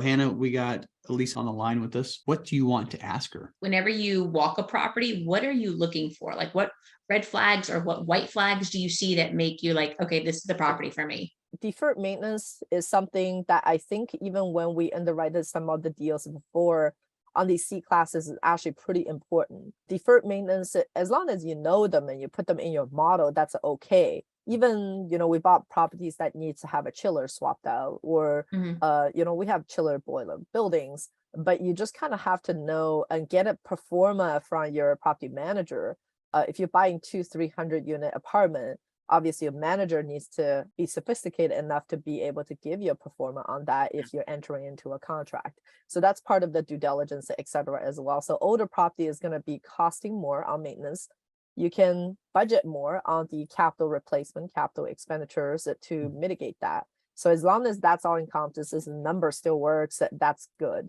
Hannah, we got Elisa on the line with us. What do you want to ask her? Whenever you walk a property, what are you looking for? Like what red flags or what white flags do you see that make you like, okay, this is the property for me? Deferred maintenance is something that I think even when we underwrite some of the deals before on these C classes is actually pretty important. Deferred maintenance, as long as you know them and you put them in your model, that's okay. Even, we bought properties that needs to have a chiller swapped out or, we have chiller boiler buildings, but you just kind of have to know and get a pro forma from your property manager. If you're buying 300 unit apartment, obviously a manager needs to be sophisticated enough to be able to give you a pro forma on that if you're entering into a contract. So that's part of the due diligence, et cetera, as well. So older property is going to be costing more on maintenance. You can budget more on the capital replacement, capital expenditures to mitigate that. So as long as that's all encompasses, the number still works, that's good.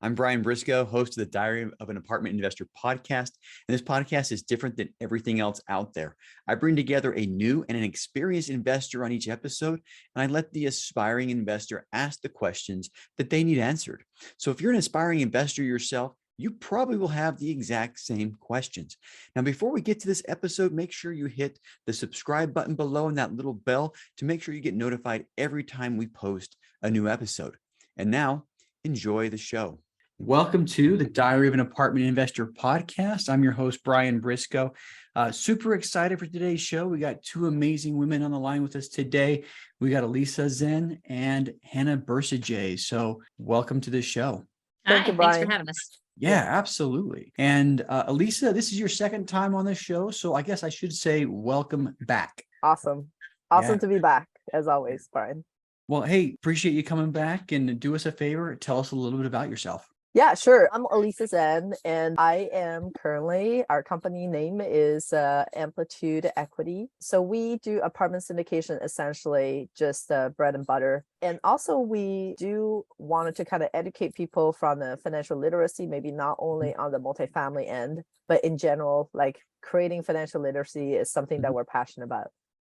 I'm Brian Briscoe, host of the Diary of an Apartment Investor podcast. And this podcast is different than everything else out there. I bring together a new and an experienced investor on each episode, and I let the aspiring investor ask the questions that they need answered. So if you're an aspiring investor yourself, you probably will have the exact same questions. Now, before we get to this episode, make sure you hit the subscribe button below and that little bell to make sure you get notified every time we post a new episode. And now, enjoy the show. Welcome to the Diary of an Apartment Investor podcast. I'm your host, Brian Briscoe. Super excited for today's show. We got two amazing women on the line with us today. We got Elisa Zhang and Hannah Bercegeay. So welcome to the show. Thank you, Thanks Brian. for having us. Yeah, absolutely. And Elisa, this is your second time on the show. So I guess I should say welcome back. Awesome to be back, as always, Brian. Well, hey, appreciate you coming back, and do us a favor. Tell us a little bit about yourself. Yeah, sure. I'm Elisa Zhang, and I am currently, our company name is Amplitude Equity. So we do apartment syndication, essentially just bread and butter. And also we do wanted to kind of educate people from the financial literacy, maybe not only on the multifamily end, but in general, like creating financial literacy is something that we're passionate about.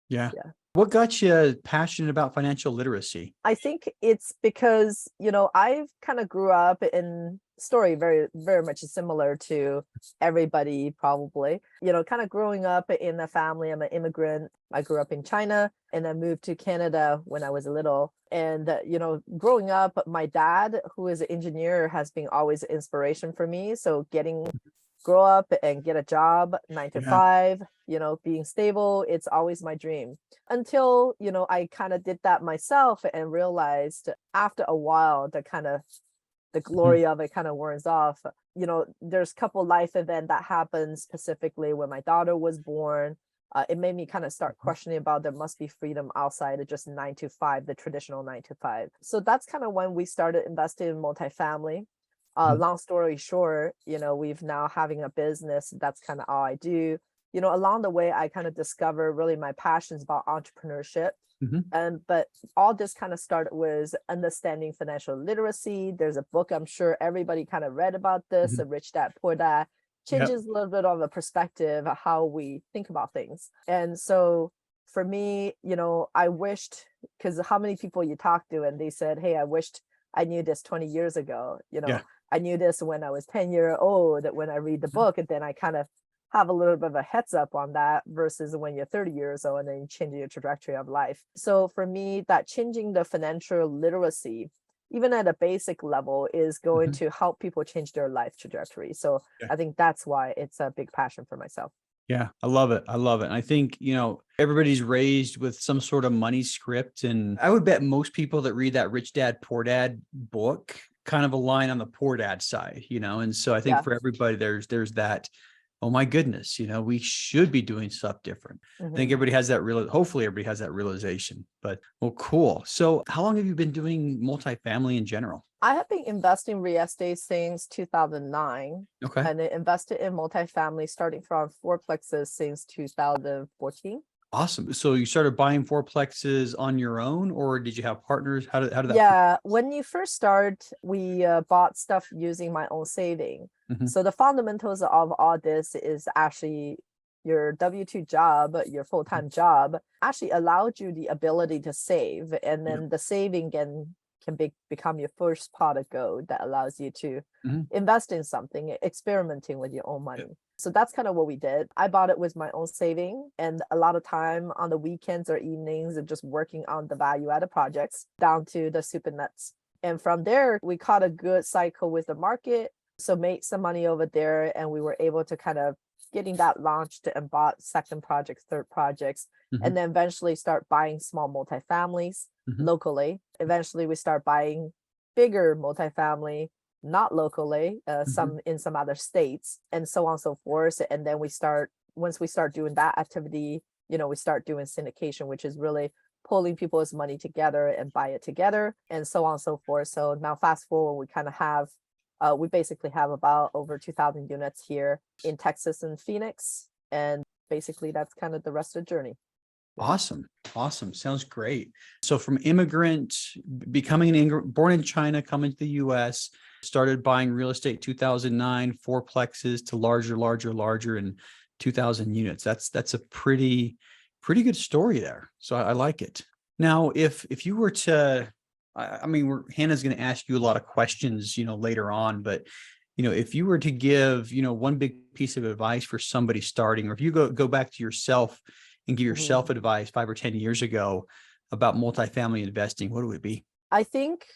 Yeah. What got you passionate about financial literacy? I think it's because, I've kind of grew up in story very, very much similar to everybody probably, kind of growing up in a family. I'm an immigrant. I grew up in China and I moved to Canada when I was little. And, growing up, my dad, who is an engineer, has been always an inspiration for me. So grow up and get a job 9 to 5, being stable. It's always my dream until, I kind of did that myself and realized after a while, the glory of it kind of wears off. There's a couple life events that happened specifically when my daughter was born. It made me kind of start questioning about there must be freedom outside of just 9 to 5, the traditional 9 to 5. So that's kind of when we started investing in multifamily. Long story short, we've now having a business. That's kind of all I do. Along the way, I kind of discovered really my passions about entrepreneurship. But all this kind of started with understanding financial literacy. There's a book, I'm sure everybody kind of read about this, The Rich Dad, Poor Dad. Changes a little bit of a perspective of how we think about things. And so for me, I wished, because how many people you talk to and they said, hey, I wished I knew this 20 years ago, I knew this when I was 10-year old, that when I read the book, and then I kind of have a little bit of a heads up on that versus when you're 30 years old and then you change your trajectory of life. So for me, that changing the financial literacy, even at a basic level, is going to help people change their life trajectory. So I think that's why it's a big passion for myself. Yeah, I love it. And I think, everybody's raised with some sort of money script. And I would bet most people that read that Rich Dad, Poor Dad book kind of align on the poor dad side, and so I think for everybody, there's that, oh my goodness, we should be doing stuff different. I think everybody has that hopefully everybody has that realization, but well, cool. So how long have you been doing multifamily in general? I have been investing in real estate since 2009. Okay. And I invested in multifamily starting from fourplexes since 2014. Awesome. So you started buying fourplexes on your own, or did you have partners? How did that? Yeah, when you first start, we bought stuff using my own saving. So the fundamentals of all this is actually your W-2 job, your full-time job, actually allowed you the ability to save, and then the saving can become your first pot of gold that allows you to Mhm. invest in something, experimenting with your own money. So that's kind of what we did. I bought it with my own saving and a lot of time on the weekends or evenings and just working on the value added projects down to the super nuts. And from there, we caught a good cycle with the market. So made some money over there, and we were able to kind of getting that launched and bought second projects, third projects, Mhm. and then eventually start buying small multifamilies Mhm. locally. Eventually, we start buying bigger multifamily, not locally, some in some other states, and so on and so forth. And then once we start doing that activity, we start doing syndication, which is really pulling people's money together and buy it together, and so on and so forth. So now fast forward, we kind of have we basically have about over 2,000 units here in Texas and Phoenix. And basically that's kind of the rest of the journey. Awesome. Awesome. Sounds great. So from immigrant, becoming born in China, coming to the US, started buying real estate 2009, fourplexes to larger in 2,000 units. That's a pretty good story there. So I like it. Now, if you were to, I mean, Hannah's going to ask you a lot of questions, later on, but if you were to give, one big piece of advice for somebody starting, or if you go back to yourself and give yourself advice 5 or 10 years ago about multifamily investing, what would it be? I think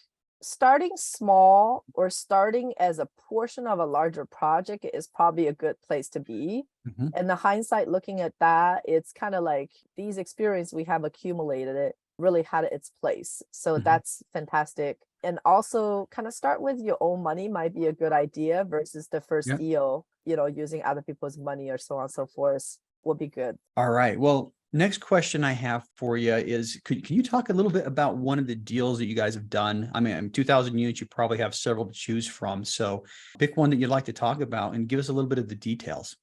starting small or starting as a portion of a larger project is probably a good place to be. Mhm. And the hindsight looking at that, it's kind of like these experiences we have accumulated it really had its place. So Mhm. that's fantastic. And also kind of start with your own money might be a good idea versus the first Yeah. deal, using other people's money or so on and so forth will be good. All right. Well, next question I have for you is, can you talk a little bit about one of the deals that you guys have done? I mean, 2,000 units, you probably have several to choose from. So pick one that you'd like to talk about and give us a little bit of the details.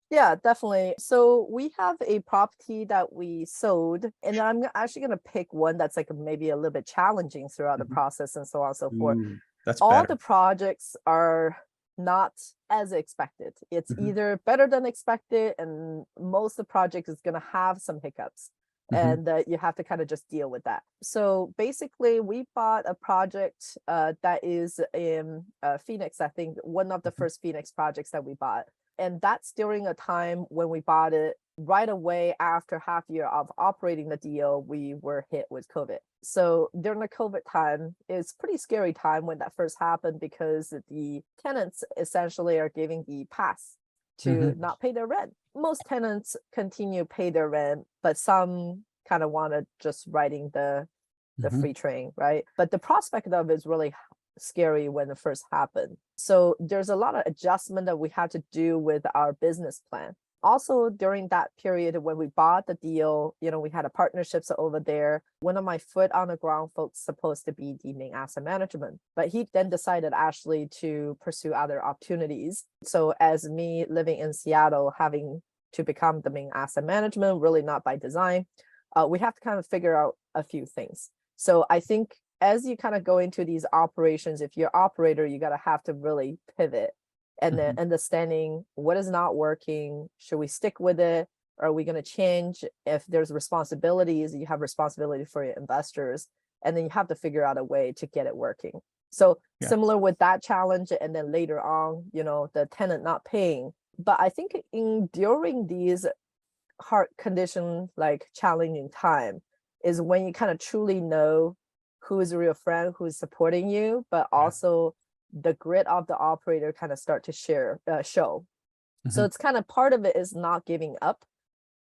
Yeah, definitely. So we have a property that we sold, and I'm actually going to pick one that's like maybe a little bit challenging throughout the Mhm. process and so on and so forth. Ooh, that's All better. the projects are not as expected. It's Mhm. either better than expected, and most of the project is going to have some hiccups. Mhm. And you have to kind of just deal with that. So basically, we bought a project that is in Phoenix, I think, one of the Mhm. first Phoenix projects that we bought. And that's during a time when we bought it right away after half year of operating the deal, we were hit with COVID. So during the COVID time, it's pretty scary time when that first happened because the tenants essentially are giving the pass to Mhm. not pay their rent. Most tenants continue pay their rent, but some kind of want to just riding the Mhm. free train, right? But the prospect of it is really scary when it first happened. So there's a lot of adjustment that we had to do with our business plan. Also, during that period when we bought the deal, we had a partnerships over there. One of my foot on the ground folks supposed to be the main asset management, but he then decided actually to pursue other opportunities. So as me living in Seattle, having to become the main asset management, really not by design, we have to kind of figure out a few things. So I think as you kind of go into these operations, if you're operator, you got to have to really pivot and then Mhm. understanding what is not working. Should we stick with it? Are we going to change? If there's responsibilities, you have responsibility for your investors, and then you have to figure out a way to get it working. So Yeah. similar with that challenge, and then later on, the tenant not paying. But I think during these hard condition, like challenging time, is when you kind of truly know who is a real friend, who is supporting you, but Yeah. also the grit of the operator kind of start to show. So Mhm. it's kind of part of it is not giving up.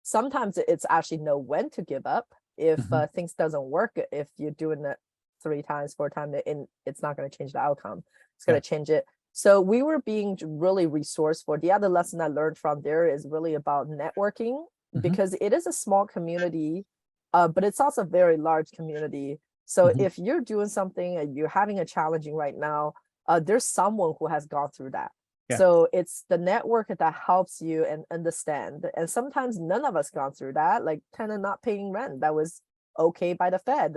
Sometimes it's actually know when to give up if Mhm. things doesn't work. If you're doing it 3 times, 4 times, and it's not going to change the outcome. It's going Yeah. to change it. So we were being really resourceful. The other lesson I learned from there is really about networking Mhm. because it is a small community, but it's also a very large community. So Mhm. if you're doing something and you're having a challenging right now, there's someone who has gone through that. Yeah. So it's the network that helps you and understand. And sometimes none of us gone through that, like tenant not paying rent. That was okay by the Fed.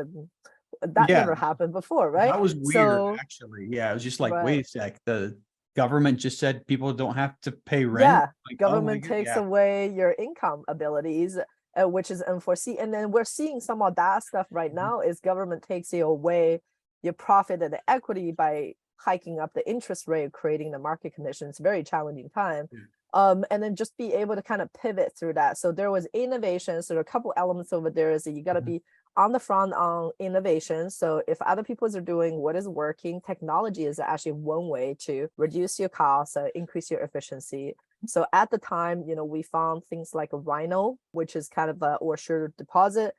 That Yeah. never happened before, right? That was weird, So, actually. Yeah. It was just like, right. wait a sec. The government just said people don't have to pay rent. Yeah, Like, oh my government God. takes Yeah. away your income abilities, which is unforeseen. And then we're seeing some of that stuff right Mhm. now is government takes you away you profit at the equity by hiking up the interest rate, creating the market conditions, very challenging time. And then just be able to kind of pivot through that. So there was innovation. So there are a couple elements over there is that you got to be on the front on innovation. So if other people are doing what is working, technology is actually one way to reduce your costs, increase your efficiency. So at the time, we found things like a Rhino, which is kind of or sure deposit,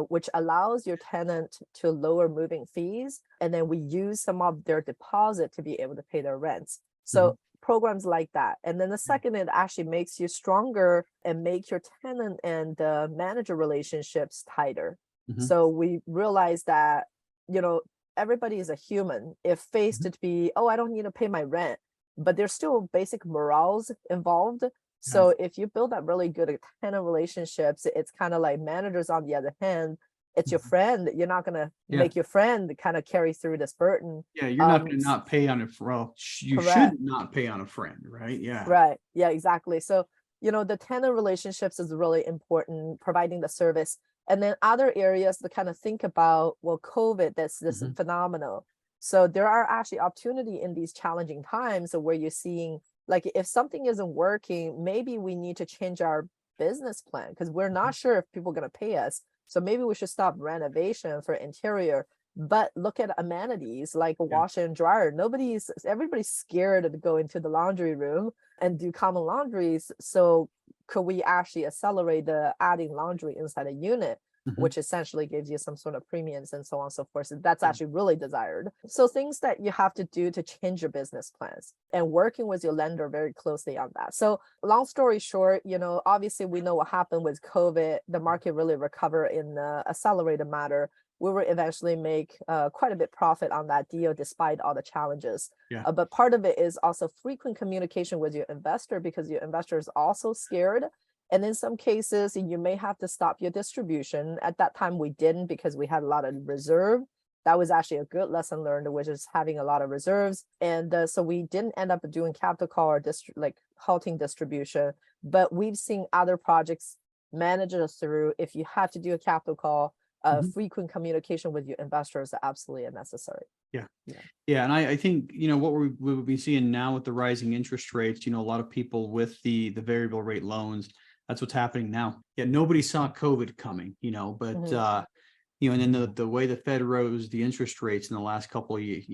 which allows your tenant to lower moving fees. And then we use some of their deposit to be able to pay their rents. So programs like that. And then the second, it actually makes you stronger and make your tenant and manager relationships tighter. So we realized that, everybody is a human. If faced to be, oh, I don't need to pay my rent, but there's still basic morals involved. So if you build up really good tenant relationships, it's kind of like managers on the other hand, it's your friend. You're not going to make your friend kind of carry through this burden. Yeah, you're not going to not pay on a friend. You correct. should not pay on a friend, right? Yeah. Right. Yeah, exactly. So, the tenant relationships is really important, providing the service. And then other areas to kind of think about, well, COVID, this phenomenal. So there are actually opportunity in these challenging times where you're seeing, like, if something isn't working, maybe we need to change our business plan because we're not sure if people are going to pay us. So maybe we should stop renovation for interior, but look at amenities like a washer and dryer. Everybody's scared to go into the laundry room and do common laundries. So could we actually accelerate the adding laundry inside a unit, which essentially gives you some sort of premiums and so on and so forth. So that's actually really desired. So things that you have to do to change your business plans and working with your lender very closely on that. So long story short, obviously we know what happened with COVID. The market really recovered in an accelerated manner. We will eventually make quite a bit profit on that deal despite all the challenges. But part of it is also frequent communication with your investor because your investor is also scared. And in some cases, you may have to stop your distribution. At that time, we didn't because we had a lot of reserve. That was actually a good lesson learned, which is having a lot of reserves. And so we didn't end up doing capital call or halting distribution. But we've seen other projects manage us through. If you have to do a capital call, frequent communication with your investors are absolutely necessary. Yeah. And I think, what we'll be seeing now with the rising interest rates, a lot of people with the variable rate loans, that's what's happening now. Yeah. Nobody saw COVID coming, but, and then the way the Fed rose the interest rates in the last couple of years,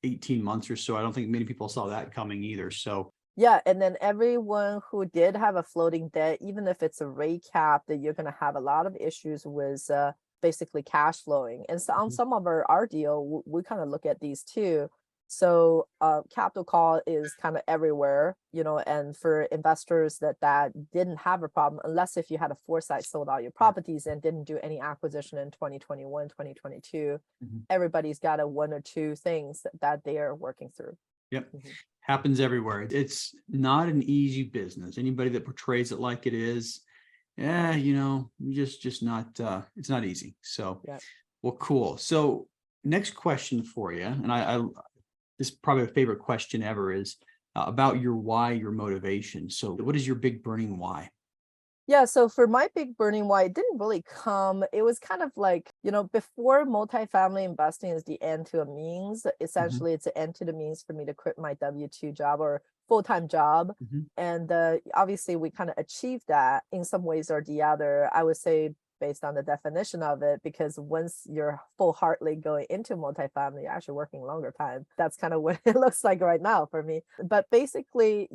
18 months or so, I don't think many people saw that coming either. So yeah, and then everyone who did have a floating debt, even if it's a rate cap, that you're going to have a lot of issues with basically cash flowing. And so on some of our deal, we kind of look at these too. So capital call is kind of everywhere, and for investors that didn't have a problem, unless if you had a foresight, sold all your properties and didn't do any acquisition in 2021, 2022, everybody's got one or two things that they are working through. Yep. Happens everywhere. It's not an easy business. Anybody that portrays it like it is, just not, it's not easy. So, well, cool. So next question for you. And I this is probably a favorite question ever is about your why, your motivation. So what is your big burning why? Yeah, so for my big burning why, it didn't really come. It was kind of like, before multifamily investing is the end to a means. Essentially, it's an end to the means for me to quit my W-2 job or full-time job. And obviously, we kind of achieved that in some ways or the other. I would say based on the definition of it, because once you're full-heartedly going into multifamily, you're actually working longer time. That's kind of what it looks like right now for me. But basically,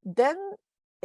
then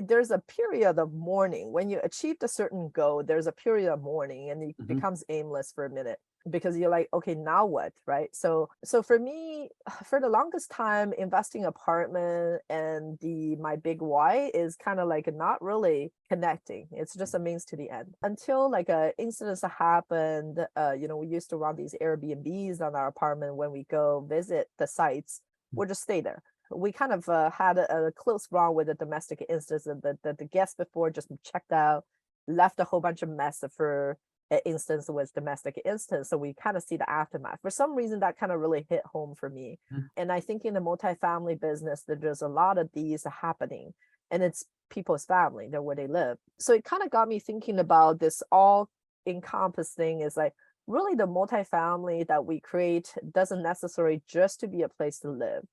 there's a period of mourning. When you achieved a certain goal, there's a period of mourning and it becomes aimless for a minute because you're like, okay, now what, right? So for me, for the longest time, investing apartment and my big why is kind of like not really connecting. It's just a means to the end until like a incident happened. We used to run these Airbnbs on our apartment. When we go visit the sites, we'll just stay there. We kind of had a close run with the domestic instance, and the guest before just checked out, left a whole bunch of mess for an instance with domestic instance. So we kind of see the aftermath. For some reason, that kind of really hit home for me. And I think in the multifamily business, there's a lot of these happening, and it's people's family, they're where they live. So it kind of got me thinking about this all encompassing is like, really the multifamily that we create doesn't necessarily just to be a place to live.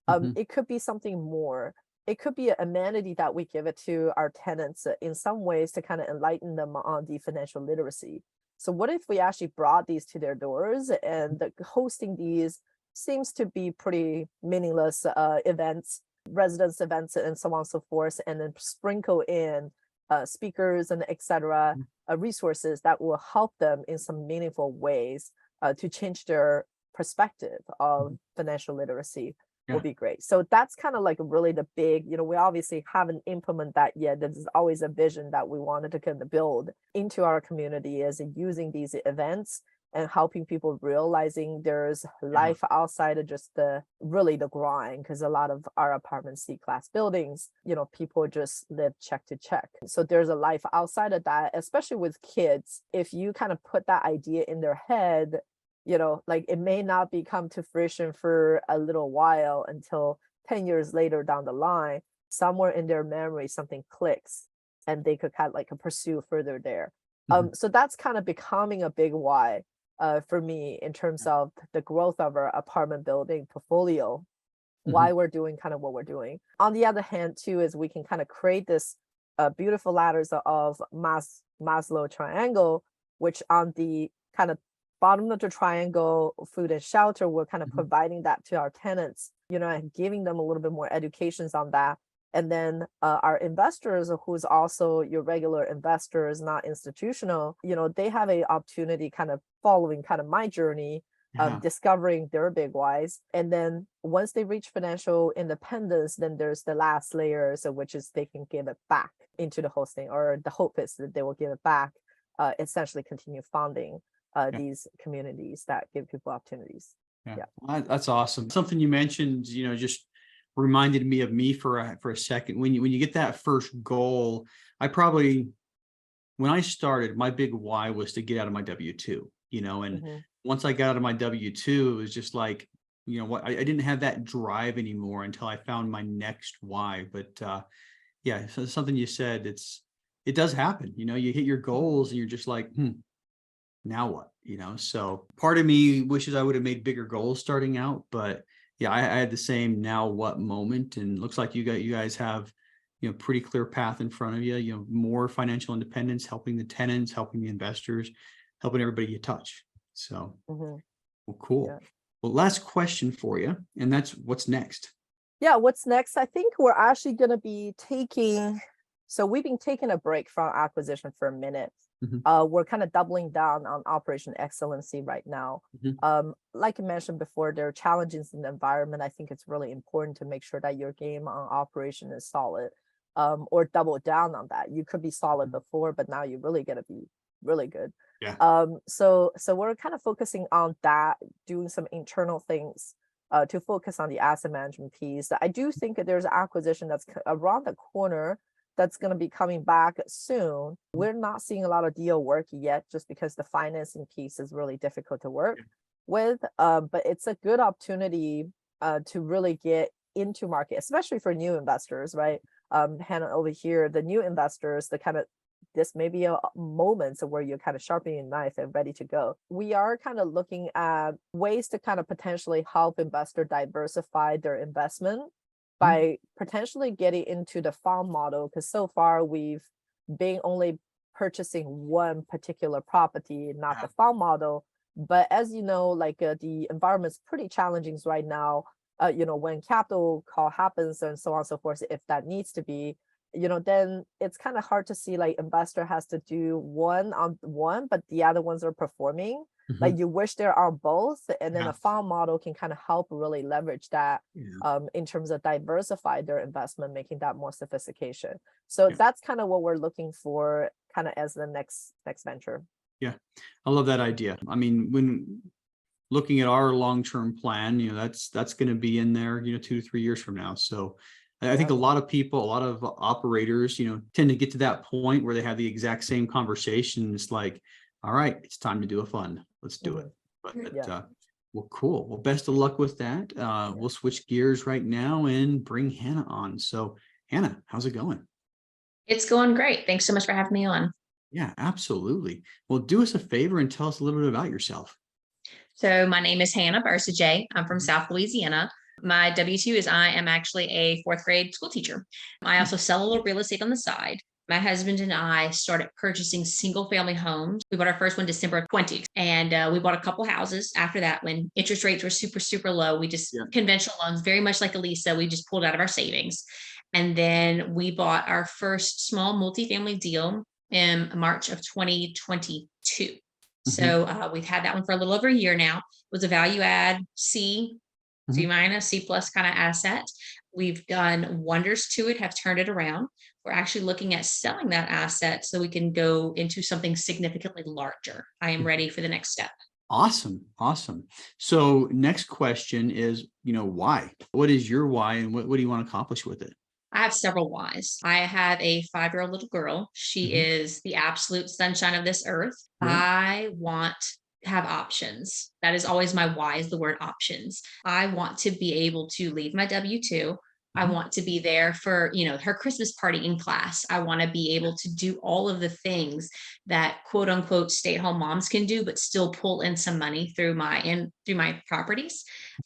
Mhm. It could be something more. It could be an amenity that we give it to our tenants in some ways to kind of enlighten them on the financial literacy. So what if we actually brought these to their doors, and hosting these seems to be pretty meaningless events, residence events, and so on and so forth, and then sprinkle in speakers and etc. Resources that will help them in some meaningful ways to change their perspective of financial literacy will Yeah. be great. So that's kind of like really the big, we obviously haven't implemented that yet. This is always a vision that we wanted to kind of build into our community, is using these events and helping people realizing there's life outside of just the grind, because a lot of our apartments, C-class buildings, people just live check to check. So there's a life outside of that, especially with kids. If you kind of put that idea in their head, like it may not become to fruition for a little while until 10 years later down the line, somewhere in their memory, something clicks and they could kind of like pursue further there. So that's kind of becoming a big why for me in terms of the growth of our apartment building portfolio, why we're doing kind of what we're doing. On the other hand, too, is we can kind of create this beautiful ladders of Maslow triangle, which on the kind of bottom of the triangle, food and shelter, we're kind of providing that to our tenants, and giving them a little bit more educations on that. And then our investors, who's also your regular investors, not institutional, they have a opportunity kind of following kind of my journey, discovering their big whys. And then once they reach financial independence, then there's the last layers, of which is they can give it back into the hosting, or the hope is that they will give it back, essentially continue funding these communities that give people opportunities. Yeah. That's awesome. Something you mentioned, just reminded me of me for a second. When you get that first goal, when I started, my big why was to get out of my W-2, and once I got out of my W-2, it was just like, what, I didn't have that drive anymore until I found my next why. But yeah, so something you said, it does happen. You hit your goals and you're just like, now what? So part of me wishes I would have made bigger goals starting out, but yeah, I had the same now what moment, and looks like you guys have, pretty clear path in front of you, more financial independence, helping the tenants, helping the investors, helping everybody you touch. So, well, cool. Yeah. Well, last question for you, and that's what's next? Yeah, what's next? I think we're actually going to be we've been taking a break from acquisition for a minute. We're kind of doubling down on operation excellency right now. Like I mentioned before, there are challenges in the environment. I think it's really important to make sure that your game on operation is solid, or double down on that. You could be solid before, but now you really got to be really good. Yeah. So we're kind of focusing on that, doing some internal things to focus on the asset management piece. I do think that there's an acquisition that's around the corner that's going to be coming back soon. We're not seeing a lot of deal work yet, just because the financing piece is really difficult to work with. But it's a good opportunity to really get into market, especially for new investors, right? Hannah, over here, the new investors, this may be a moment where you're kind of sharpening a knife and ready to go. We are kind of looking at ways to kind of potentially help investor diversify their investment by potentially getting into the farm model, because so far we've been only purchasing one particular property, not the farm model. But as you know, like the environment's pretty challenging right now. When capital call happens and so on and so forth, if that needs to be, then it's kind of hard to see like investor has to do one on one, but the other ones are performing. Like you wish there are both, and then a farm model can kind of help really leverage that in terms of diversify their investment, making that more sophistication. So that's kind of what we're looking for kind of as the next venture. Yeah, I love that idea. I mean, when looking at our long-term plan, that's going to be in there, 2 to 3 years from now. So I think a lot of people, a lot of operators, tend to get to that point where they have the exact same conversation. It's like, all right, it's time to do a fund. Let's do it. But well, cool. Well, best of luck with that. We'll switch gears right now and bring Hannah on. So Hannah, how's it going? It's going great. Thanks so much for having me on. Yeah, absolutely. Well, do us a favor and tell us a little bit about yourself. So my name is Hannah Bercegeay. I'm from South Louisiana. My W-2 is I am actually a fourth grade school teacher. I also sell a little real estate on the side. My husband and I started purchasing single family homes. We bought our first one December 20, and we bought a couple houses after that when interest rates were super, super low. We just conventional loans, very much like Elisa, we just pulled out of our savings. And then we bought our first small multifamily deal in March of 2022. So we've had that one for a little over a year now. It was a value add C minus, C plus kind of asset. We've done wonders to it, have turned it around. We're actually looking at selling that asset so we can go into something significantly larger. I am ready for the next step. Awesome. Awesome. So next question is, why? What is your why and what do you want to accomplish with it? I have several whys. I have a 5-year-old little girl. She is the absolute sunshine of this earth. I want to have options. That is always my why, is the word options. I want to be able to leave my W-2. I want to be there for, her Christmas party in class. I want to be able to do all of the things that quote unquote stay-at-home moms can do, but still pull in some money through my properties.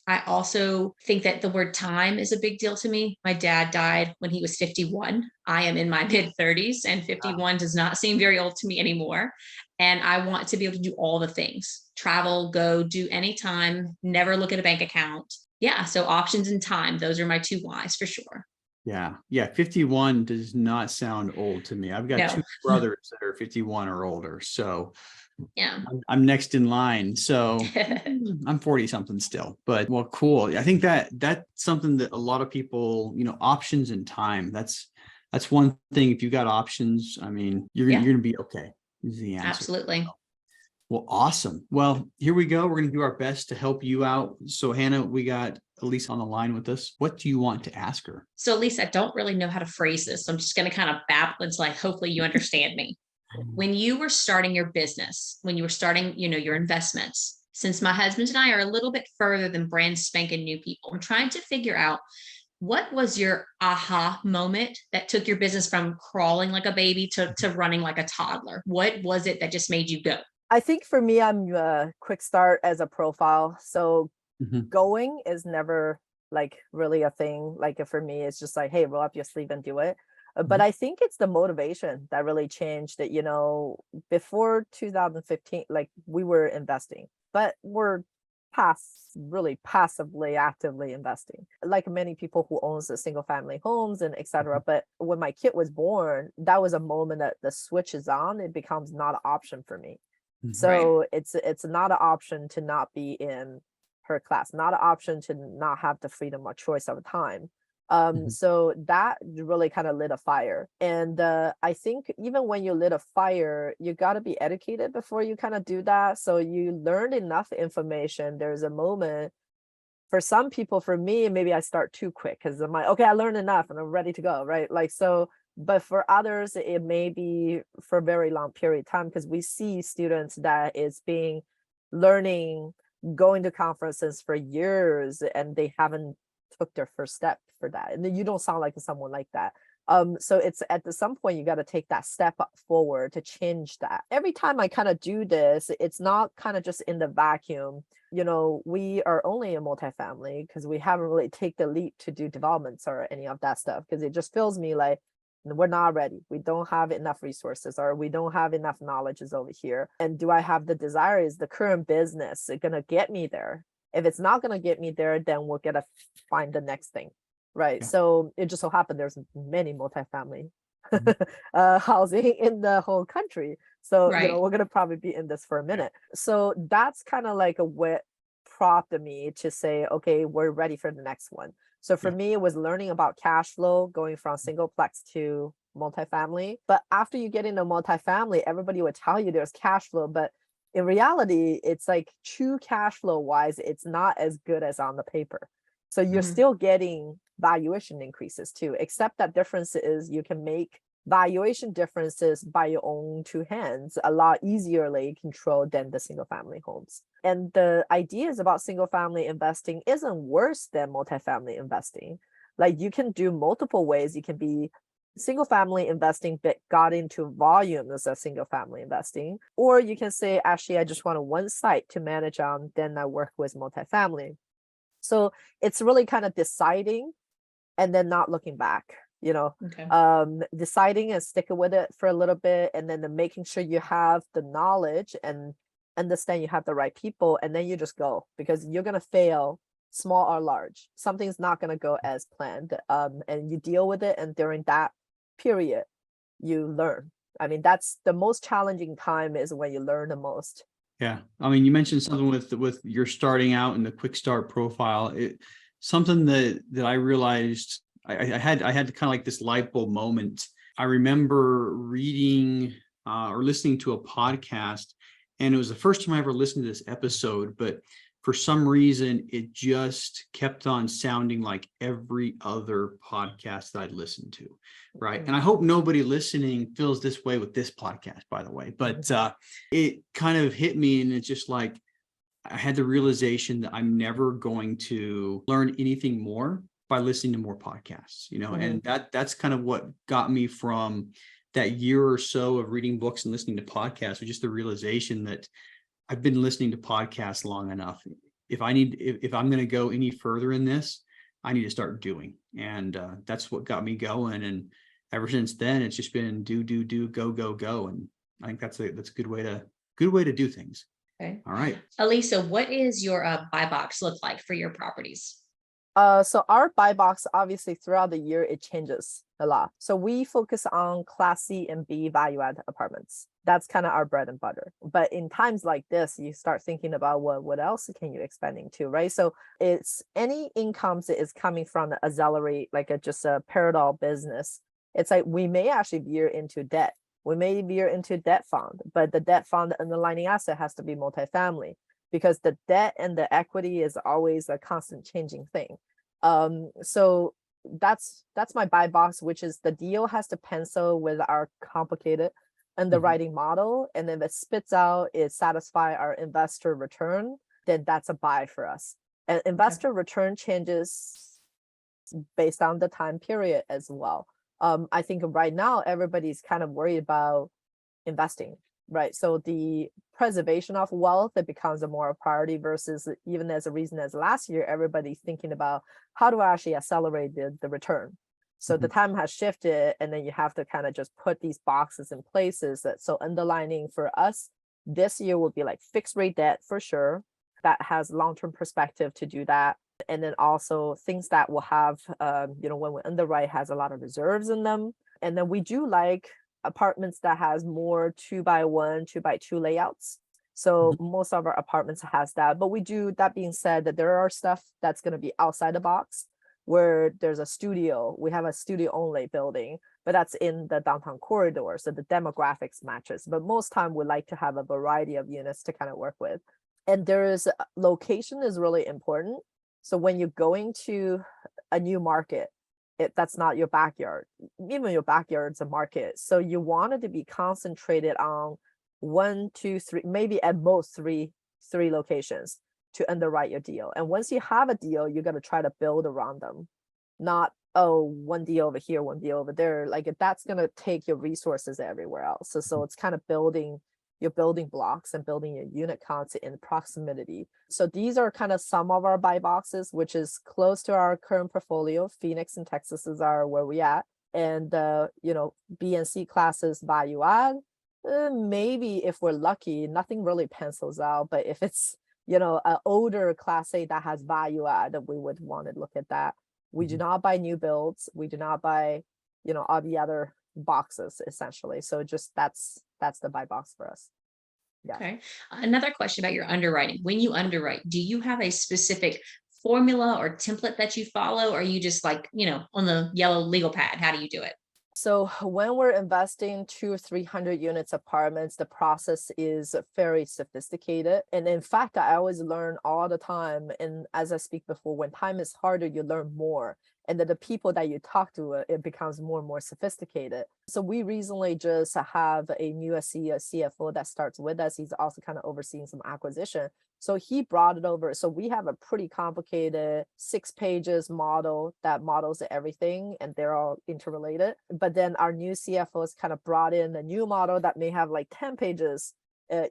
I also think that the word time is a big deal to me. My dad died when he was 51. I am in my mid 30s, and 51 does not seem very old to me anymore. And I want to be able to do all the things, travel, go, do anytime, never look at a bank account. Yeah. So options and time, those are my 2 whys for sure. Yeah. 51 does not sound old to me. I've got 2 brothers that are 51 or older. So yeah, I'm next in line. So I'm 40 something still, but well, cool. I think that's something that a lot of people, options and time, that's one thing. If you got options, I mean, you're going to be okay, is the answer. Absolutely. Well, awesome. Well, here we go. We're going to do our best to help you out. So Hannah, we got Elisa on the line with us. What do you want to ask her? So Elisa, I don't really know how to phrase this. So I'm just going to kind of babble until hopefully you understand me. When you were starting your business, when you were starting, your investments, since my husband and I are a little bit further than brand spanking new people, I'm trying to figure out, what was your aha moment that took your business from crawling like a baby to running like a toddler? What was it that just made you go? I think for me, I'm a quick start as a profile. So going is never like really a thing. Like for me, it's just like, hey, roll up your sleeve and do it. But I think it's the motivation that really changed it. Before 2015, like we were investing, but we're really passively, actively investing, like many people who owns the single family homes and etc. But when my kid was born, that was a moment that the switch is on. It becomes not an option for me. So it's not an option to not be in her class, not an option to not have the freedom or choice of time. So that really kind of lit a fire. And I think even when you lit a fire, you got to be educated before you kind of do that. So you learned enough information. There's a moment for some people, for me, maybe I start too quick because I'm like, okay, I learned enough and I'm ready to go, right? Like, so, but for others, it may be for a very long period of time, because we see students that is being learning, going to conferences for years, and they haven't took their first step for that. And then you don't sound like someone like that. So it's at some point you got to take that step forward to change that. Every time I kind of do this, it's not kind of just in the vacuum. We are only a multifamily because we haven't really taken the leap to do developments or any of that stuff, because it just feels me like we're not ready. We don't have enough resources, or we don't have enough knowledges over here. And do I have the desire? Is the current business going to get me there? If it's not going to get me there, then we're going to find the next thing. Right. Yeah. So it just so happened there's many multifamily housing in the whole country. So, we're going to probably be in this for a minute. So that's kind of like what prompted me to say, okay, we're ready for the next one. So for me, it was learning about cash flow, going from singleplex to multifamily. But after you get into multifamily, everybody would tell you there's cash flow, but in reality, it's like true cash flow wise, it's not as good as on the paper. So you're still getting valuation increases too, except that difference is you can make valuation differences by your own 2 hands a lot easierly controlled than the single family homes. And the ideas about single family investing isn't worse than multifamily investing. Like you can do multiple ways. You can be single family investing got into volume as a single family investing. Or you can say, actually, I just want one site to manage on, then I work with multifamily. So it's really kind of deciding and then not looking back, Okay. Deciding and sticking with it for a little bit, and then making sure you have the knowledge and understand you have the right people, and then you just go, because you're going to fail, small or large. Something's not going to go as planned, and you deal with it, and during that period you learn. I mean, that's the most challenging time, is when you learn the most. Yeah. I mean, you mentioned something with your starting out in the quick start profile. Something that I realized I had kind of like this light bulb moment. I remember reading or listening to a podcast, and it was the first time I ever listened to this episode, but for some reason, it just kept on sounding like every other podcast that I'd listened to, right? And I hope nobody listening feels this way with this podcast, by the way, but it kind of hit me, and it's just like, I had the realization that I'm never going to learn anything more by listening to more podcasts, and that's kind of what got me from that year or so of reading books and listening to podcasts, was just the realization that I've been listening to podcasts long enough. If I'm going to go any further in this, I need to start doing. And that's what got me going. And ever since then, it's just been do, go, go. And I think that's a good way to do things. Okay. All right. Elisa, what is your buy box look like for your properties? So our buy box, obviously throughout the year, it changes a lot. So we focus on Class C and B value add apartments. That's kind of our bread and butter. But in times like this, you start thinking about what else can you expanding to, right? So it's any incomes that is coming from the auxiliary, like just a parallel business. It's like we may actually veer into debt. We may veer into debt fund, but the debt fund underlying asset has to be multifamily, because the debt and the equity is always a constant changing thing. So that's my buy box, which is the deal has to pencil with our complicated underwriting model, and if it spits out, it satisfy our investor return, then that's a buy for us. And investor return changes based on the time period as well. I think right now everybody's kind of worried about investing, right? So the preservation of wealth, it becomes a more priority, versus even as a reason as last year, everybody's thinking about how do I actually accelerate the return. So the time has shifted, and then you have to kind of just put these boxes in places. So underlining for us this year will be like fixed rate debt for sure. That has long-term perspective to do that. And then also things that will have, when we underwrite, has a lot of reserves in them. And then we do like apartments that has more 2x1, 2x2 layouts. So most of our apartments has that. But we do, that being said, that there are stuff that's going to be outside the box, where there's a studio. We have a studio only building, but that's in the downtown corridor, so the demographics matches. But most time we like to have a variety of units to kind of work with. And there is location is really important. So when you're going to a new market, that's not your backyard. Even your backyard's a market. So you want it to be concentrated on 1, 2, 3, maybe at most three locations to underwrite your deal. And once you have a deal, you're going to try to build around them, not, one deal over here, one deal over there. Like that's going to take your resources everywhere else. So it's kind of building your building blocks and building your unit counts in proximity. So these are kind of some of our buy boxes, which is close to our current portfolio. Phoenix and Texas are where we at. And, B and C classes value add, maybe if we're lucky, nothing really pencils out. But if it's, an older Class A that has value add, we would want to look at that. We do not buy new builds. We do not buy, all the other boxes essentially. So just that's the buy box for us. Yeah. Okay. Another question about your underwriting. When you underwrite, do you have a specific formula or template that you follow? Or are you just like, on the yellow legal pad? How do you do it? So when we're investing 200 or 300 units apartments, the process is very sophisticated. And in fact, I always learn all the time. And as I speak before, when time is harder, you learn more. And then the people that you talk to, it becomes more and more sophisticated. So we recently just have a new CFO that starts with us. He's also kind of overseeing some acquisition. So he brought it over. So we have a pretty complicated 6 pages model that models everything, and they're all interrelated. But then our new CFOs kind of brought in a new model that may have like 10 pages,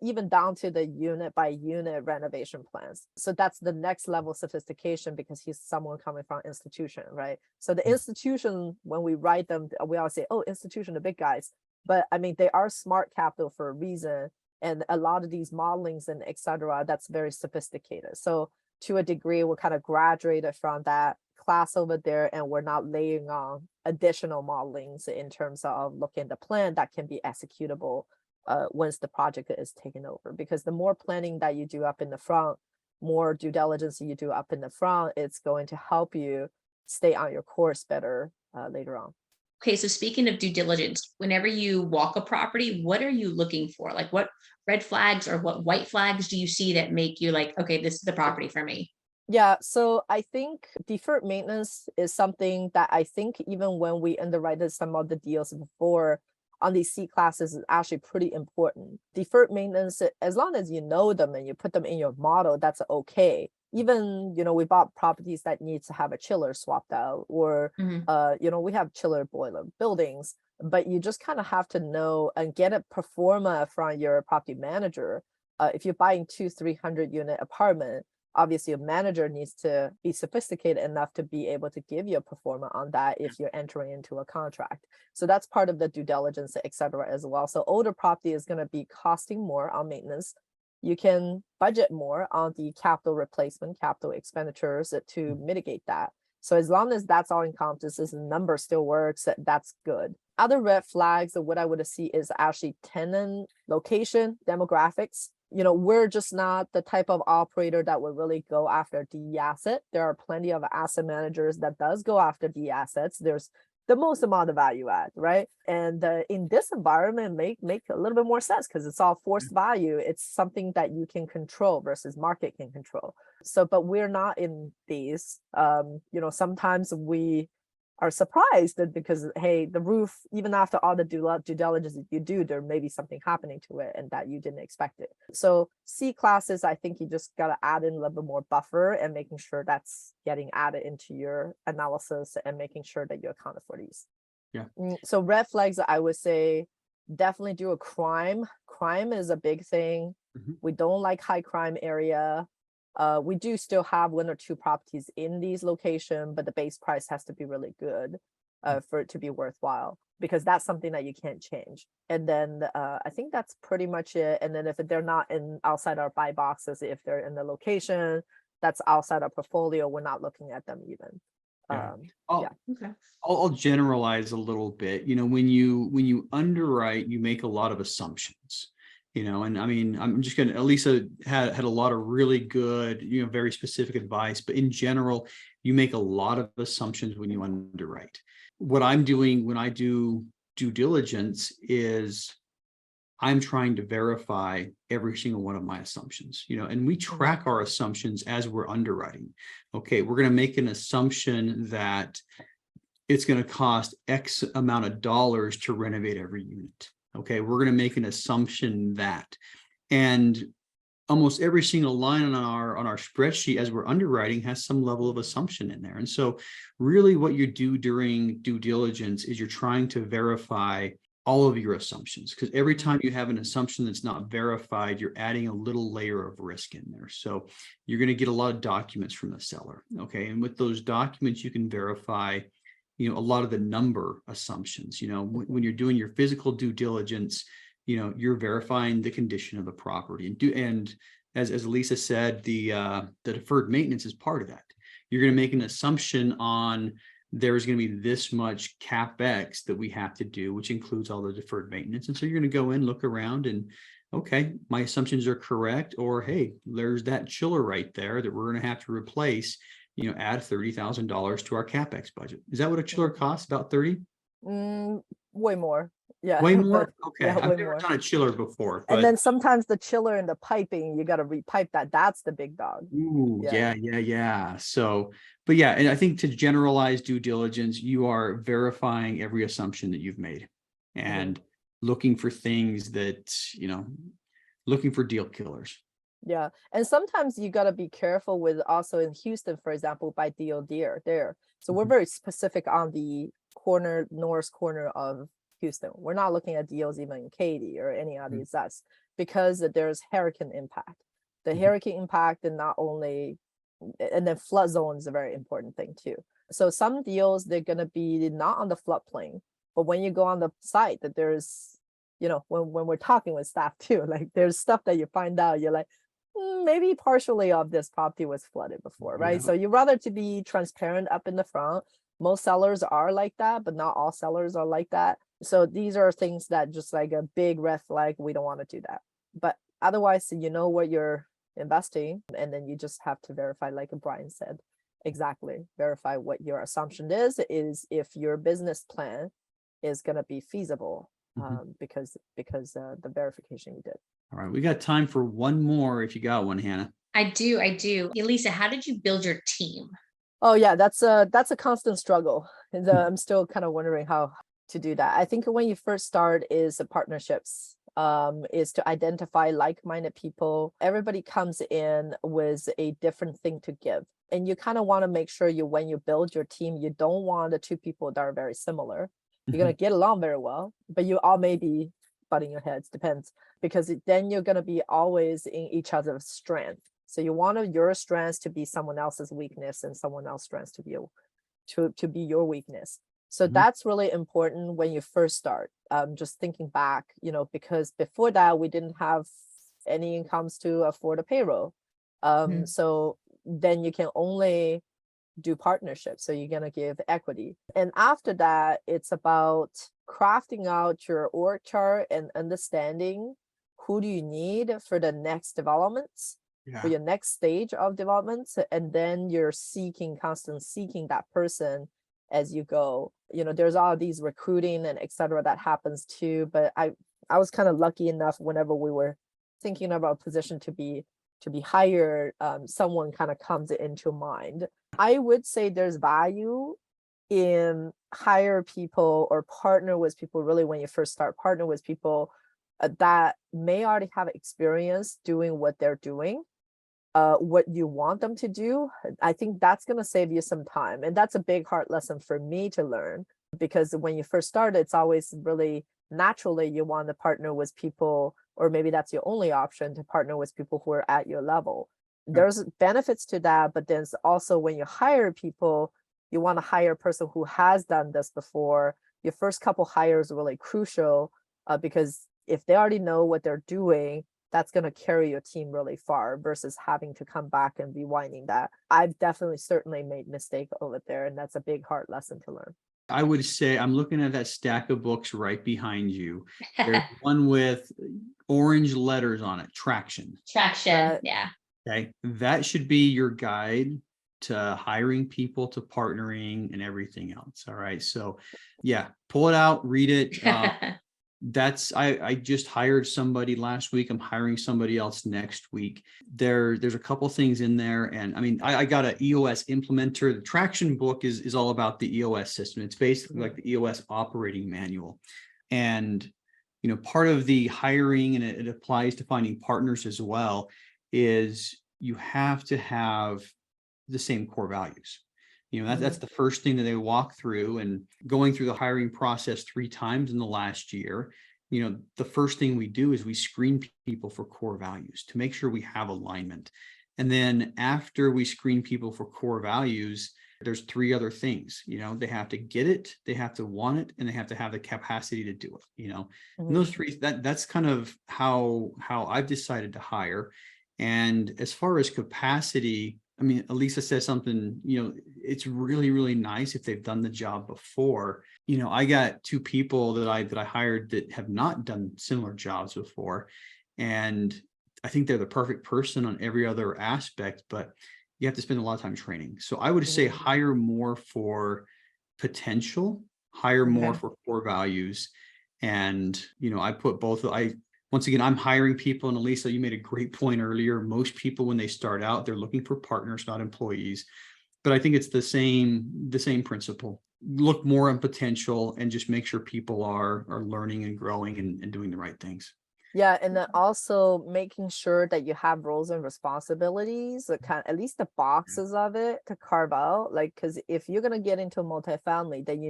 even down to the unit by unit renovation plans. So that's the next level of sophistication, because he's someone coming from institution, right? So the institution, when we write them, we always say, oh, institution, the big guys. But I mean, they are smart capital for a reason. And a lot of these modelings and et cetera, that's very sophisticated. So to a degree, we're kind of graduated from that class over there, and we're not laying on additional modelings in terms of looking at the plan that can be executable once the project is taken over. Because the more planning that you do up in the front, more due diligence you do up in the front, it's going to help you stay on your course better later on. Okay, so speaking of due diligence, whenever you walk a property, what are you looking for? Like, what red flags or what white flags do you see that make you like, okay, this is the property for me? Yeah, so I think deferred maintenance is something that I think even when we underwrite some of the deals before on these C classes is actually pretty important. Deferred maintenance, as long as you know them and you put them in your model, that's okay. Even, we bought properties that need to have a chiller swapped out, or, we have chiller boiler buildings, but you just kind of have to know and get a pro forma from your property manager. If you're buying 200-300 unit apartment, obviously a manager needs to be sophisticated enough to be able to give you a pro forma on that if you're entering into a contract. So that's part of the due diligence, et cetera, as well. So older property is going to be costing more on maintenance. You can budget more on the capital replacement, capital expenditures to mitigate that. So as long as that's all encompasses, the number still works, that's good. Other red flags of what I would see is actually tenant location, demographics. We're just not the type of operator that would really go after the asset. There are plenty of asset managers that does go after the assets. There's the most amount of value add, right? And in this environment, make a little bit more sense because it's all forced value. It's something that you can control versus market can control. So, but we're not in these. Sometimes we are surprised that because, hey, the roof, even after all the due diligence you do, there may be something happening to it and that you didn't expect it. So C classes, I think you just got to add in a little bit more buffer and making sure that's getting added into your analysis and making sure that you accounted for these. Yeah. So red flags, I would say definitely do a crime. Crime is a big thing. We don't like high crime area. We do still have 1 or 2 properties in these locations, but the base price has to be really good for it to be worthwhile, because that's something that you can't change. And then I think that's pretty much it. And then if they're not outside our buy boxes, if they're in the location that's outside our portfolio, we're not looking at them even. I'll generalize a little bit. When you underwrite, you make a lot of assumptions. And I mean, I'm just going to, Elisa had a lot of really good, very specific advice, but in general, you make a lot of assumptions when you underwrite. What I'm doing when I do due diligence is I'm trying to verify every single one of my assumptions, and we track our assumptions as we're underwriting. Okay, we're going to make an assumption that it's going to cost X amount of dollars to renovate every unit. Okay, we're going to make an assumption that, and almost every single line on our spreadsheet as we're underwriting has some level of assumption in there. And so really what you do during due diligence is you're trying to verify all of your assumptions, because every time you have an assumption that's not verified, you're adding a little layer of risk in there. So you're going to get a lot of documents from the seller. Okay, and with those documents, you can verify a lot of the number assumptions. When you're doing your physical due diligence, you're verifying the condition of the property, and as Elisa said, the deferred maintenance is part of that. You're going to make an assumption on there's going to be this much CapEx that we have to do, which includes all the deferred maintenance. And so you're going to go in, look around, and okay, my assumptions are correct, or hey, there's that chiller right there that we're going to have to replace. Add $30,000 to our CapEx budget. Is that what a chiller costs? About 30? Way more. Yeah. Way more? Okay. Yeah, I've never done a chiller before. But... And then sometimes the chiller and the piping, you got to repipe that. That's the big dog. Ooh, yeah. So, but yeah, and I think to generalize due diligence, you are verifying every assumption that you've made and looking for things that, looking for deal killers. Yeah. And sometimes you got to be careful with also in Houston, for example, by deal there. So we're Mhm. very specific on the north corner of Houston. We're not looking at deals even in Katy or any of Mhm. these that's because there's hurricane impact. The Mhm. hurricane impact and not only, and then flood zone is a very important thing too. So some deals, they're going to be not on the floodplain, but when you go on the site that there's, when we're talking with staff too, like there's stuff that you find out, you're like, maybe partially of this property was flooded before, right? Yeah. So you rather to be transparent up in the front. Most sellers are like that, but not all sellers are like that. So these are things that just like a big red flag. We don't want to do that. But otherwise, you know what you're investing, and then you just have to verify, like Brian said, exactly verify what your assumption is if your business plan is going to be feasible, because the verification you did. All right. We got time for one more if you got one, Hannah. I do. Elisa, how did you build your team? Oh yeah, that's a constant struggle. And I'm still kind of wondering how to do that. I think when you first start is the partnerships, is to identify like-minded people. Everybody comes in with a different thing to give. And you kind of want to make sure when you build your team, you don't want the two people that are very similar. You're going to get along very well, but you all may be butting your heads, depends, because then you're going to be always in each other's strength. So you want your strengths to be someone else's weakness and someone else's strengths to be your weakness. So that's really important when you first start. Just thinking back, because before that we didn't have any incomes to afford a payroll. So then you can only do partnerships. So you're gonna give equity. And after that, it's about crafting out your org chart and understanding who do you need for the next developments, for your next stage of development. And then you're constantly seeking that person as you go. There's all these recruiting and etc. that happens too. But I was kind of lucky enough whenever we were thinking about a position to be hired, someone kind of comes into mind. I would say there's value in hire people or partner with people, really when you first start, partner with people that may already have experience doing what they're doing, what you want them to do. I think that's going to save you some time. And that's a big hard lesson for me to learn, because when you first start, it's always really naturally you want to partner with people, or maybe that's your only option, to partner with people who are at your level. There's benefits to that, but then also when you hire people, you want to hire a person who has done this before. Your first couple hires are really crucial, because if they already know what they're doing, that's going to carry your team really far versus having to come back and be whining that. I've certainly made mistake over there, and that's a big hard lesson to learn. I would say I'm looking at that stack of books right behind you. There's one with orange letters on it, Traction. Traction, yeah. Okay, that should be your guide to hiring people, to partnering, and everything else. All right, so yeah, pull it out, read it. I just hired somebody last week. I'm hiring somebody else next week. There's a couple things in there, and I mean, I got an EOS implementer. The Traction book is all about the EOS system. It's basically like the EOS operating manual, and part of the hiring, and it applies to finding partners as well, is you have to have the same core values. That's the first thing that they walk through. And going through the hiring process 3 times in the last year, the first thing we do is we screen people for core values to make sure we have alignment. And then after we screen people for core values, there's 3 other things. They have to get it, they have to want it, and they have to have the capacity to do it. And those 3, that's kind of how I've decided to hire. And as far as capacity, I mean, Elisa says something, it's really, really nice if they've done the job before. I got 2 people that I hired that have not done similar jobs before. And I think they're the perfect person on every other aspect, but you have to spend a lot of time training. So I would say hire more for potential, hire more for core values. And, I put once again, I'm hiring people, and Elisa, you made a great point earlier. Most people, when they start out, they're looking for partners, not employees. But I think it's the same principle. Look more on potential and just make sure people are learning and growing and doing the right things. Yeah, and then also making sure that you have roles and responsibilities, that kind of, at least the boxes of it to carve out. Like, because if you're gonna get into multifamily, then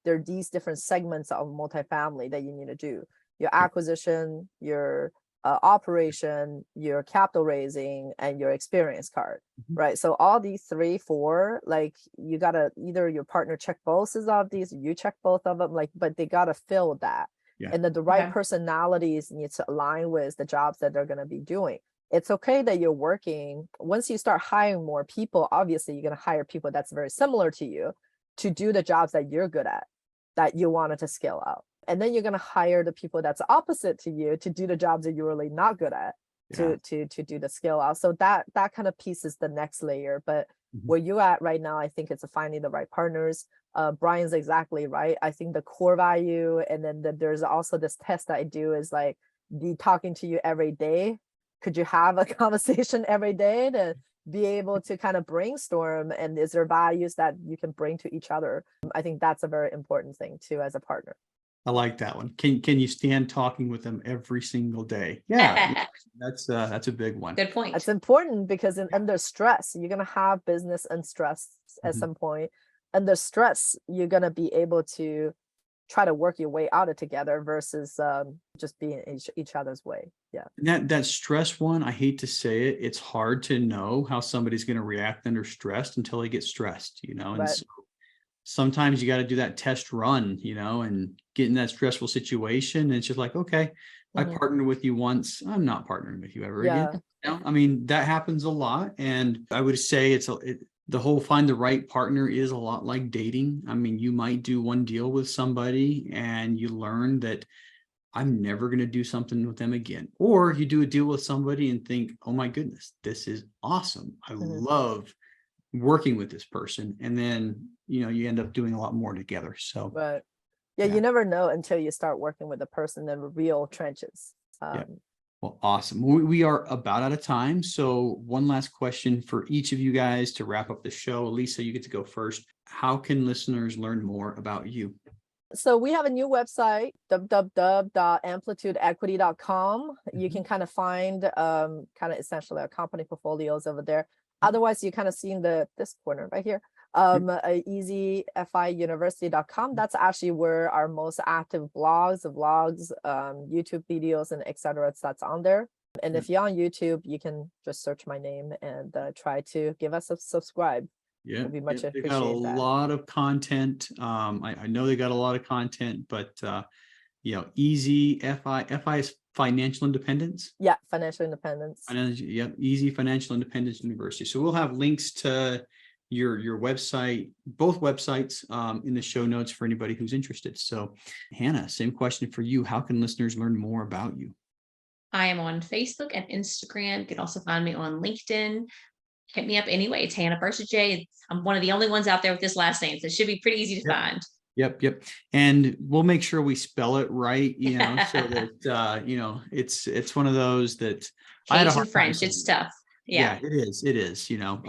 there are these different segments of multifamily that you need to do. Your acquisition, your operation, your capital raising, and your experience card, right? So all these 3, 4, like you gotta either your partner check both of these, you check both of them, like, but they gotta fill that. Yeah. And then the right Okay. personalities need to align with the jobs that they're going to be doing. It's okay that you're working. Once you start hiring more people, obviously you're going to hire people that's very similar to you to do the jobs that you're good at, that you wanted to scale out. And then you're going to hire the people that's opposite to you to do the jobs that you're really not good at, to do the scale out. So that kind of piece is the next layer. But where you're at right now, I think it's finding the right partners. Brian's exactly right. I think the core value, and then there's also this test that I do is like be talking to you every day. Could you have a conversation every day to be able to kind of brainstorm, and is there values that you can bring to each other? I think that's a very important thing too as a partner. I like that one. Can you stand talking with them every single day? Yeah, that's a big one. Good point. It's important because under stress, you're gonna have business and stress at some point. Under stress, you're gonna be able to try to work your way out of together versus just being each other's way. Yeah. And that stress one, I hate to say it, it's hard to know how somebody's going to react under stress until they get stressed, you know. And Right. so sometimes you got to do that test run, you know, and get in that stressful situation. And it's just like, okay, I partnered with you once, I'm not partnering with you ever again. You know? I mean, that happens a lot. And I would say the whole find the right partner is a lot like dating. I mean, you might do one deal with somebody and you learn that I'm never going to do something with them again. Or you do a deal with somebody and think, oh my goodness, this is awesome. I love working with this person. And then, you know, you end up doing a lot more together. So, But yeah, you never know until you start working with a person in real trenches. Well, awesome. We are about out of time. So one last question for each of you guys to wrap up the show. Elisa, you get to go first. How can listeners learn more about you? So we have a new website, www.amplitudeequity.com. You can kind of find kind of essentially our company portfolios over there. Otherwise, you kind of see in this corner right here, easyfiuniversity.com. That's actually where our most active vlogs, YouTube videos, and etc. That's on there. And if you're on YouTube, you can just search my name and try to give us a subscribe. Yeah, we much they got a lot of content. I know they got a lot of content, but you know, easy FI is financial independence. Yeah, financial independence. Easy Financial Independence University. So we'll have links to your website, both websites, in the show notes for anybody who's interested. So Hannah, same question for you. How can listeners learn more about you? I am on Facebook and Instagram. You can also find me on LinkedIn. Hit me up anyway. It's Hannah Bercegeay. I'm one of the only ones out there with this last name, so it should be pretty easy to find. Yep. And we'll make sure we spell it right, you know, so that you know, it's one of those that I had a hard French. time. It's tough. Yeah, it is, you know.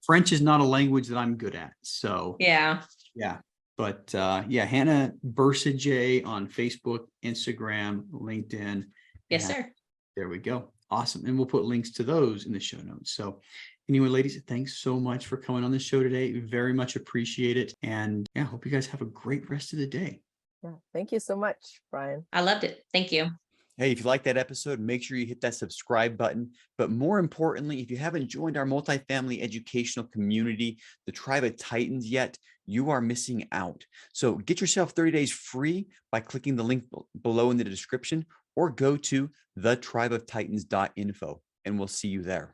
French is not a language that I'm good at. So yeah. But Hannah Bercegeay on Facebook, Instagram, LinkedIn. Yes, sir. There we go. Awesome. And we'll put links to those in the show notes. So anyway, ladies, thanks so much for coming on the show today. We very much appreciate it. And yeah, hope you guys have a great rest of the day. Yeah. Thank you so much, Brian. I loved it. Thank you. Hey, if you like that episode, make sure you hit that subscribe button. But more importantly, if you haven't joined our multifamily educational community, the Tribe of Titans yet, you are missing out. So get yourself 30 days free by clicking the link below in the description, or go to thetribeoftitans.info, and we'll see you there.